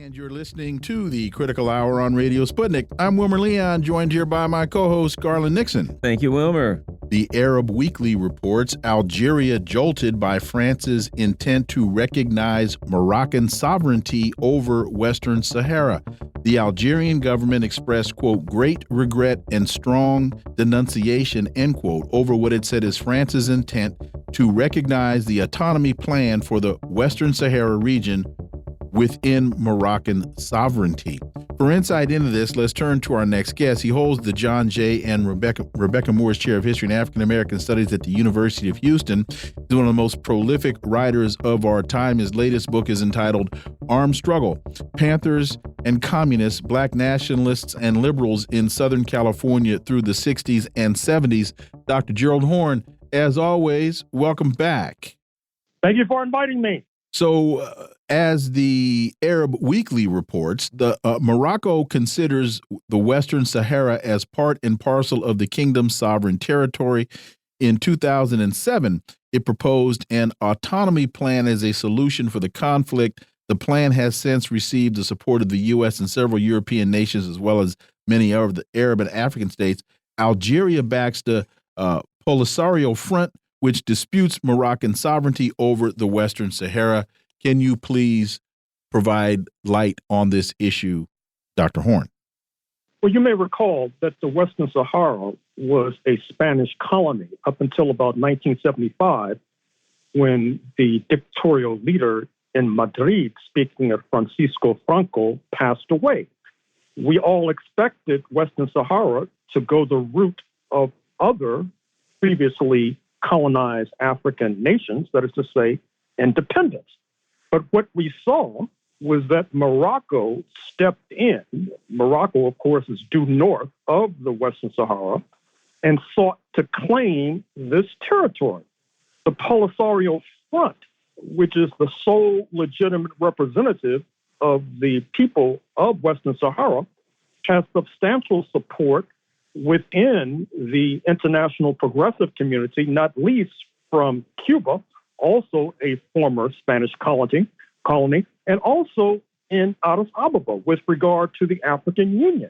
And you're listening to the Critical Hour on Radio Sputnik. I'm Wilmer Leon, joined here by my co-host, Garland Nixon. Thank you, Wilmer. The Arab Weekly reports Algeria jolted by France's intent to recognize Moroccan sovereignty over Western Sahara. The Algerian government expressed, quote, great regret and strong denunciation, end quote, over what it said is France's intent to recognize the autonomy plan for the Western Sahara region within Moroccan sovereignty. For insight into this, let's turn to our next guest. He holds the John J. and Rebecca Moore's Chair of History and African American Studies at the University of Houston. He's one of the most prolific writers of our time. His latest book is entitled Armed Struggle, Panthers and Communists, Black Nationalists and Liberals in Southern California through the 60s and 70s. Dr. Gerald Horne, as always, welcome back. Thank you for inviting me. So, as the Arab Weekly reports, Morocco considers the Western Sahara as part and parcel of the kingdom's sovereign territory. In 2007, it proposed an autonomy plan as a solution for the conflict. The plan has since received the support of the U.S. and several European nations, as well as many of the Arab and African states. Algeria backs the Polisario Front, which disputes Moroccan sovereignty over the Western Sahara. Can you please provide light on this issue, Dr. Horne? Well, you may recall that the Western Sahara was a Spanish colony up until about 1975, when the dictatorial leader in Madrid, speaking of Francisco Franco, passed away. We all expected Western Sahara to go the route of other previously colonized African nations, that is to say, independence. But what we saw was that Morocco stepped in. Morocco, of course, is due north of the Western Sahara and sought to claim this territory. The Polisario Front, which is the sole legitimate representative of the people of Western Sahara, has substantial support within the international progressive community, not least from Cuba, also a former Spanish colony, and also in Addis Ababa with regard to the African Union.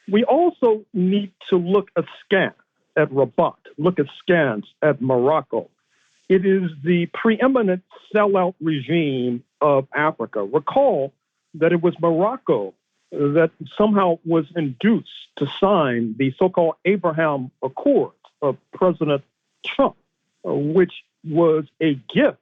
We also need to look askance at Rabat, look askance at Morocco. It is the preeminent sellout regime of Africa. Recall that it was Morocco that somehow was induced to sign the so-called Abraham Accords of President Trump, which was a gift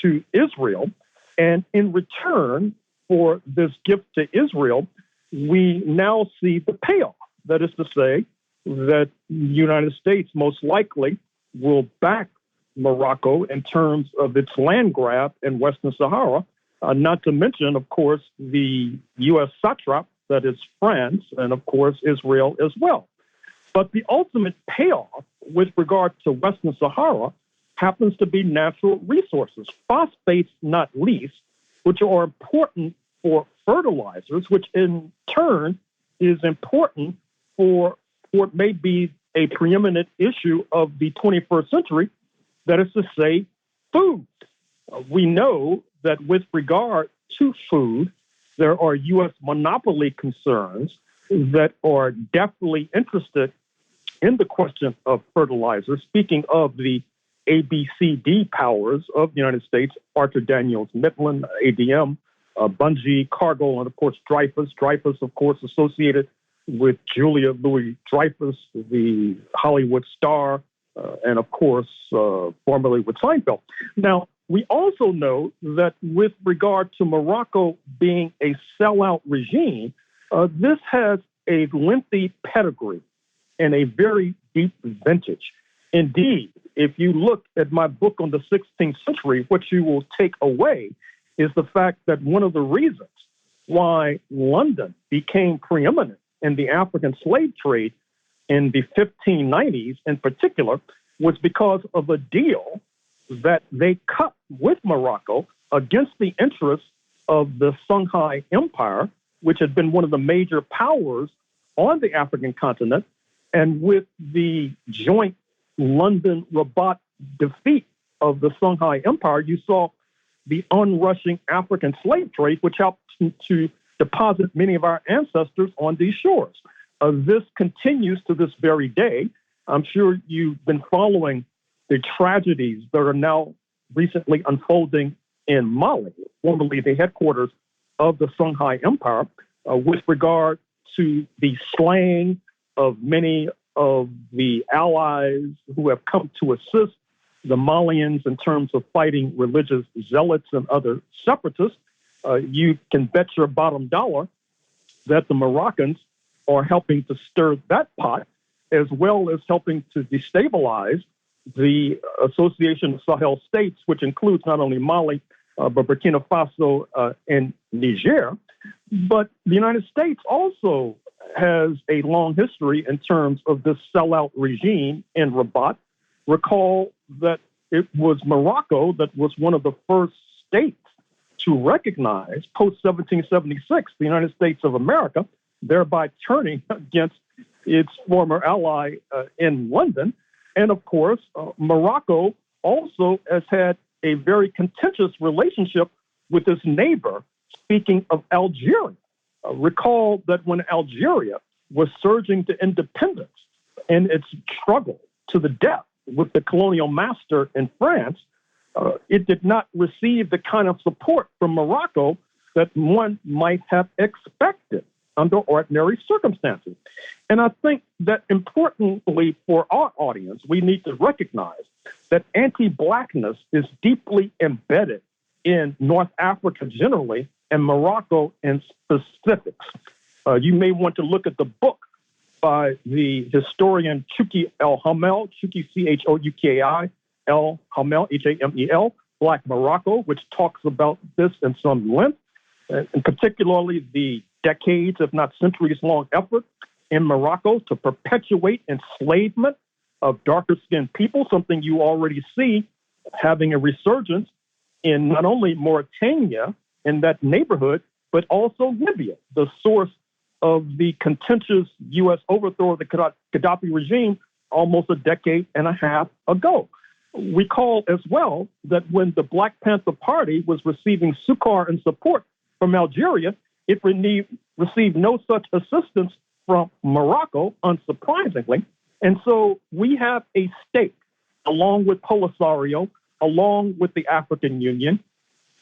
to Israel. And in return for this gift to Israel, we now see the payoff. That is to say that the United States most likely will back Morocco in terms of its land grab in Western Sahara, not to mention, of course, the U.S. satrap, that is France, and of course, Israel as well. But the ultimate payoff with regard to Western Sahara happens to be natural resources, phosphates not least, which are important for fertilizers, which in turn is important for what may be a preeminent issue of the 21st century, that is to say, food. We know that with regard to food, there are U.S. monopoly concerns that are definitely interested in the question of fertilizer. Speaking of the ABCD powers of the United States, Archer Daniels Midland, ADM, Bunge, Cargill, and of course Dreyfus. Dreyfus, of course, associated with Julia Louis-Dreyfus, the Hollywood star, and of course, formerly with Seinfeld. Now, we also know that with regard to Morocco being a sellout regime, this has a lengthy pedigree and a very deep vintage. Indeed, if you look at my book on the 16th century, what you will take away is the fact that one of the reasons why London became preeminent in the African slave trade in the 1590s in particular was because of a deal that they cut with Morocco against the interests of the Songhai Empire, which had been one of the major powers on the African continent. And with the joint London-Rabat defeat of the Songhai Empire, you saw the onrushing African slave trade, which helped to deposit many of our ancestors on these shores. This continues to this very day. I'm sure you've been following the tragedies that are now recently unfolding in Mali, formerly the headquarters of the Songhai Empire, with regard to the slaying of many of the allies who have come to assist the Malians in terms of fighting religious zealots and other separatists. You can bet your bottom dollar that the Moroccans are helping to stir that pot, as well as helping to destabilize the Association of Sahel States, which includes not only Mali, but Burkina Faso and Niger. But the United States also has a long history in terms of this sellout regime in Rabat. Recall that it was Morocco that was one of the first states to recognize post-1776 the United States of America, thereby turning against its former ally in London. And of course, Morocco also has had a very contentious relationship with its neighbor, speaking of Algeria. Recall that when Algeria was surging to independence in its struggle to the death with the colonial master in France, it did not receive the kind of support from Morocco that one might have expected under ordinary circumstances. And I think that importantly for our audience, we need to recognize that anti-Blackness is deeply embedded in North Africa generally and Morocco in specifics. You may want to look at the book by the historian Chouki El Hamel, Chouki Chouki El Hamel, Hamel, Black Morocco, which talks about this in some length, and particularly the decades, if not centuries-long effort in Morocco to perpetuate enslavement of darker-skinned people, something you already see having a resurgence in not only Mauritania, in that neighborhood, but also Libya, the source of the contentious U.S. overthrow of the Gaddafi regime almost a decade and a half ago. Recall as well that when the Black Panther Party was receiving succor and support from Algeria, it received no such assistance from Morocco, unsurprisingly. And so we have a stake, along with Polisario, along with the African Union,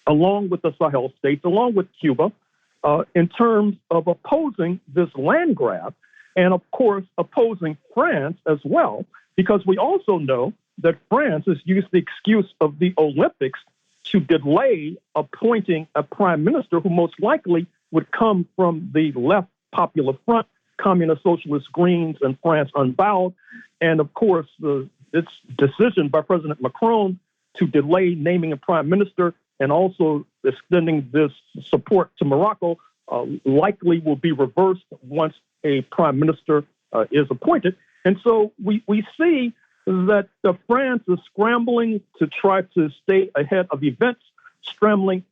along with the Sahel states, along with Cuba, in terms of opposing this land grab, and of course opposing France as well, because we also know that France has used the excuse of the Olympics to delay appointing a prime minister who most likely would come from the left Popular Front, Communist Socialist Greens, and France Unbowed. And of course, its decision by President Macron to delay naming a prime minister and also extending this support to Morocco likely will be reversed once a prime minister is appointed. And so we see that France is scrambling to try to stay ahead of events, scrambling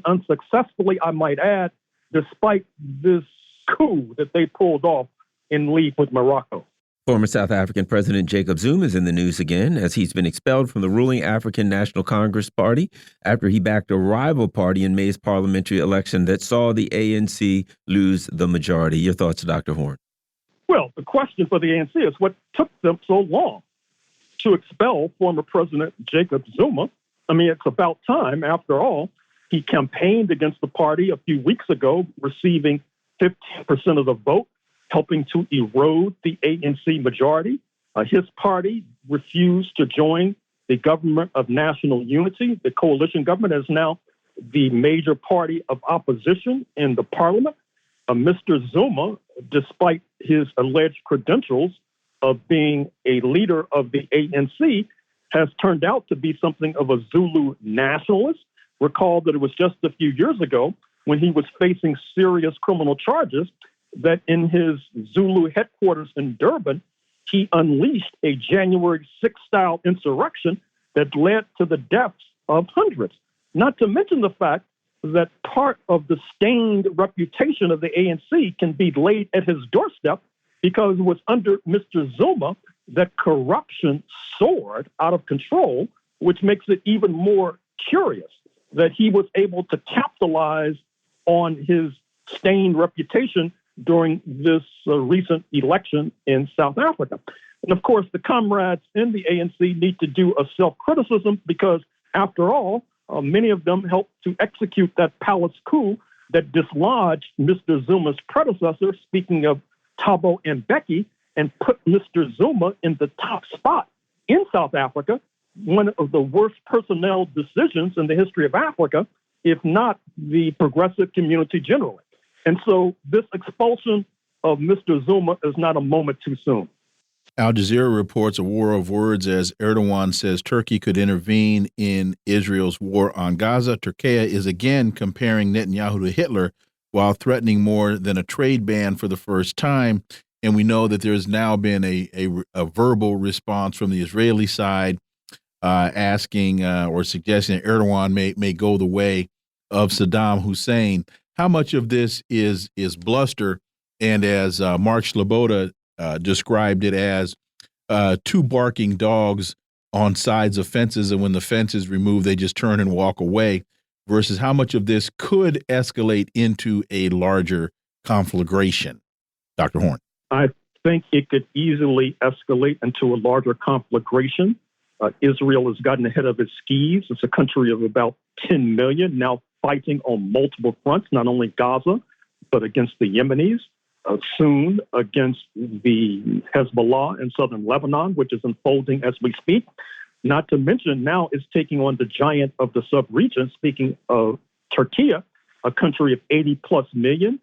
unsuccessfully, I might add, despite this coup that they pulled off in league with Morocco. Former South African President Jacob Zuma is in the news again as he's been expelled from the ruling African National Congress Party after he backed a rival party in May's parliamentary election that saw the ANC lose the majority. Your thoughts, Dr. Horne? Well, the question for the ANC is what took them so long to expel former President Jacob Zuma. I mean, it's about time. After all, he campaigned against the party a few weeks ago, receiving 15% of the vote, helping to erode the ANC majority. His party refused to join the government of national unity. The coalition government is now the major party of opposition in the parliament. Mr. Zuma, despite his alleged credentials of being a leader of the ANC, has turned out to be something of a Zulu nationalist. Recall that it was just a few years ago when he was facing serious criminal charges that in his Zulu headquarters in Durban, he unleashed a January 6th style insurrection that led to the deaths of hundreds. Not to mention the fact that part of the stained reputation of the ANC can be laid at his doorstep because it was under Mr. Zuma that corruption soared out of control, which makes it even more curious that he was able to capitalize on his stained reputation during this recent election in South Africa. And of course, the comrades in the ANC need to do a self-criticism because, after all, many of them helped to execute that palace coup that dislodged Mr. Zuma's predecessor, speaking of Thabo Mbeki, and put Mr. Zuma in the top spot in South Africa, one of the worst personnel decisions in the history of Africa, if not the progressive community generally. And so this expulsion of Mr. Zuma is not a moment too soon. Al Jazeera reports a war of words as Erdogan says Turkey could intervene in Israel's war on Gaza. Turkey is again comparing Netanyahu to Hitler while threatening more than a trade ban for the first time. And we know that there's now been a verbal response from the Israeli side asking or suggesting that Erdogan may go the way of Saddam Hussein. How much of this is bluster? And as Mark Sloboda described it as two barking dogs on sides of fences, and when the fence is removed, they just turn and walk away, versus how much of this could escalate into a larger conflagration? Dr. Horne. I think it could easily escalate into a larger conflagration. Israel has gotten ahead of its skis. It's a country of about 10 million now fighting on multiple fronts, not only Gaza, but against the Yemenis, soon against the Hezbollah in southern Lebanon, which is unfolding as we speak. Not to mention now it's taking on the giant of the sub-region, speaking of Turkey, a country of 80 plus million,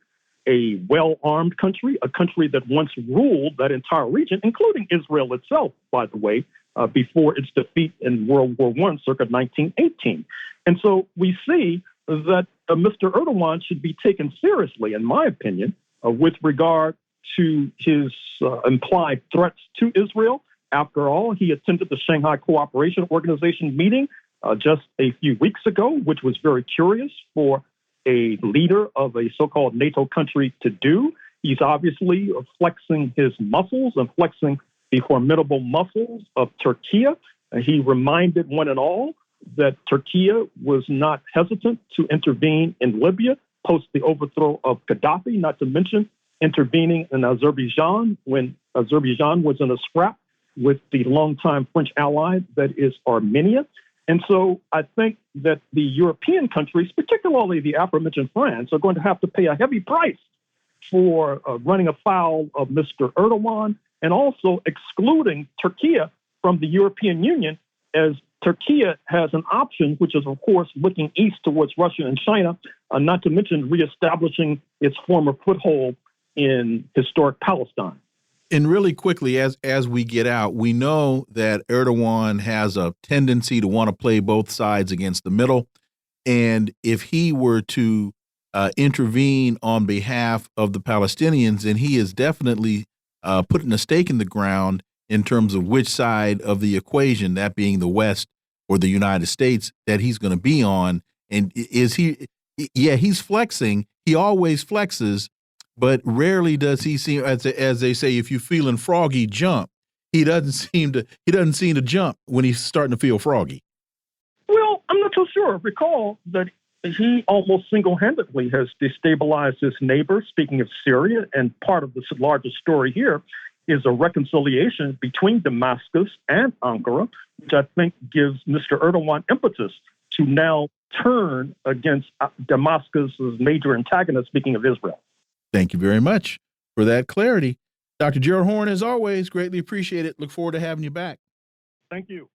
a well-armed country, a country that once ruled that entire region, including Israel itself, by the way, before its defeat in World War I, circa 1918. And so we see that Mr. Erdogan should be taken seriously, in my opinion, with regard to his implied threats to Israel. After all, he attended the Shanghai Cooperation Organization meeting just a few weeks ago, which was very curious for a leader of a so-called NATO country to do. He's obviously flexing his muscles and flexing the formidable muscles of Turkey. He reminded one and all that Turkey was not hesitant to intervene in Libya post the overthrow of Gaddafi, not to mention intervening in Azerbaijan when Azerbaijan was in a scrap with the longtime French ally that is Armenia. And so I think that the European countries, particularly the aforementioned France, are going to have to pay a heavy price for running afoul of Mr. Erdogan and also excluding Turkey from the European Union, as Turkey has an option, which is, of course, looking east towards Russia and China, not to mention reestablishing its former foothold in historic Palestine. And really quickly, as we get out, we know that Erdogan has a tendency to want to play both sides against the middle. And if he were to intervene on behalf of the Palestinians, then he is definitely putting a stake in the ground in terms of which side of the equation, that being the West or the United States, that he's going to be on. And is he, yeah, he's flexing. He always flexes, but rarely does he seem, as they say, if you're feeling froggy, jump. He doesn't seem to jump when he's starting to feel froggy. Well, I'm not so sure. Recall that he almost single-handedly has destabilized his neighbor, speaking of Syria, and part of this larger story here is a reconciliation between Damascus and Ankara, which I think gives Mr. Erdogan impetus to now turn against Damascus's major antagonist, speaking of Israel. Thank you very much for that clarity. Dr. Gerald Horne, as always, greatly appreciate it. Look forward to having you back. Thank you.